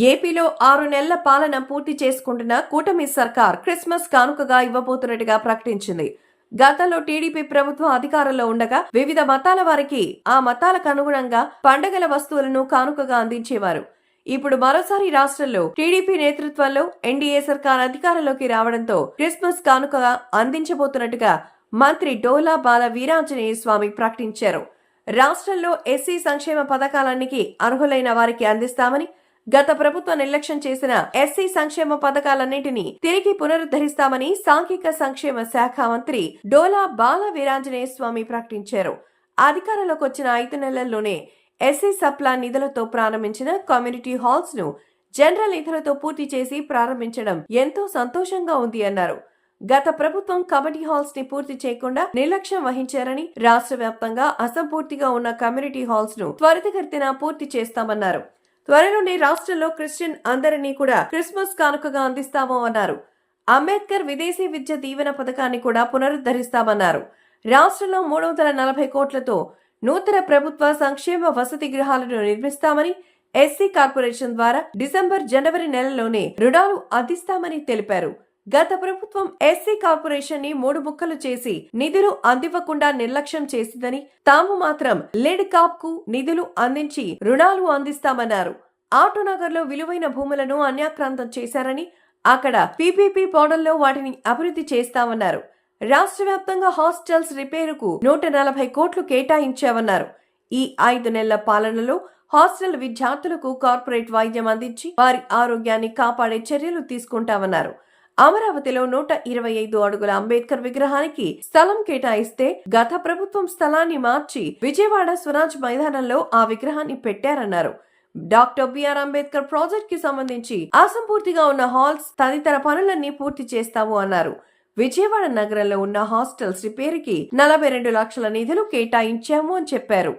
ఏపీలో 6 నెలల పాలన పూర్తి చేసుకుంటున్న కూటమి సర్కార్ క్రిస్మస్ కానుకగా ఇవ్వబోతున్నట్టుగా ప్రకటించింది. గతంలో టీడీపీ ప్రభుత్వం అధికారంలో ఉండగా వివిధ మతాల వారికి ఆ మతాలకు అనుగుణంగా పండగల వస్తువులను కానుకగా అందించేవారు. ఇప్పుడు మరోసారి రాష్ట్రంలో టీడీపీ నేతృత్వంలో ఎన్డీఏ సర్కార్ అధికారంలోకి రావడంతో క్రిస్మస్ కానుకగా అందించబోతున్నట్టుగా మంత్రి డోలా బాల వీరాంజనేయ స్వామి ప్రకటించారు. రాష్ట్రంలో ఎస్సీ సంక్షేమ పథకాలన్నిటికీ అర్హులైన వారికి అందిస్తామని, గత ప్రభుత్వం నిర్లక్ష్యం చేసిన ఎస్సీ సంక్షేమ పథకాలన్నింటినీ తిరిగి పునరుద్ధరిస్తామని సాంఘిక సంక్షేమ శాఖ మంత్రి డోలా బాల వీరాంజనేయ స్వామి ప్రకటించారు. అధికారంలోకి వచ్చిన 5 నెలల్లోనే ఎస్సీ సప్లా నిధులతో ప్రారంభించిన కమ్యూనిటీ హాల్స్ ను జనరల్ నిధులతో పూర్తి చేసి ప్రారంభించడం ఎంతో సంతోషంగా ఉంది అన్నారు. గత ప్రభుత్వం కమిటీ హాల్స్ ని పూర్తి చేయకుండా నిర్లక్ష్యం వహించారని, రాష్ట్ర వ్యాప్తంగా అసంపూర్తిగా ఉన్న కమ్యూనిటీ హాల్స్ ను త్వరితగతిన పూర్తి చేస్తామన్నారు. త్వరలోనే రాష్ట్రంలో క్రిస్టియన్ అందరినీ కూడా క్రిస్మస్ కానుకగా అందిస్తామో అన్నారు. అంబేద్కర్ విదేశీ విద్య దీవెన పథకాన్ని కూడా పునరుద్ధరిస్తామన్నారు. రాష్ట్రంలో 340 కోట్లతో నూతన ప్రభుత్వ సంక్షేమ వసతి గృహాలను నిర్మిస్తామని, ఎస్సీ కార్పొరేషన్ ద్వారా డిసెంబర్, జనవరి నెలలోనే రుణాలు అందిస్తామని తెలిపారు. గత ప్రభుత్వం ఎస్సీ కార్పొరేషన్ ని 3 ముక్కలు చేసి నిధులు అందివ్వకుండా నిర్లక్ష్యం చేసిందని, తాము మాత్రం లిడ్ కాప్ కు నిధులు అందించి రుణాలు అందిస్తామన్నారు. ఆటోనగర్ లో విలువైన భూములను అన్యాక్రాంతం చేశారని, అక్కడ పీపీపీ మోడల్లో వాటిని అభివృద్ధి చేస్తామన్నారు. రాష్ట్ర వ్యాప్తంగా హాస్టల్స్ రిపేరుకు 140 కోట్లు కేటాయించామన్నారు. ఈ 5 నెలల పాలనలో హాస్టల్ విద్యార్థులకు కార్పొరేట్ వైద్యం అందించి వారి ఆరోగ్యాన్ని కాపాడే చర్యలు తీసుకుంటామన్నారు. అమరావతిలో 125 అడుగుల అంబేద్కర్ విగ్రహానికి స్థలం కేటాయిస్తే గత ప్రభుత్వం స్థలాన్ని మార్చి విజయవాడ స్వరాజ్ మైదానంలో ఆ విగ్రహాన్ని పెట్టారన్నారు. డాక్టర్ బిఆర్ అంబేద్కర్ ప్రాజెక్ట్ కి సంబంధించి అసంపూర్తిగా ఉన్న హాల్స్ తదితర పనులన్నీ పూర్తి చేస్తాము అన్నారు. విజయవాడ నగరంలో ఉన్న హాస్టల్స్ రిపేరుకి 42 లక్షల నిధులు కేటాయించాము అని చెప్పారు.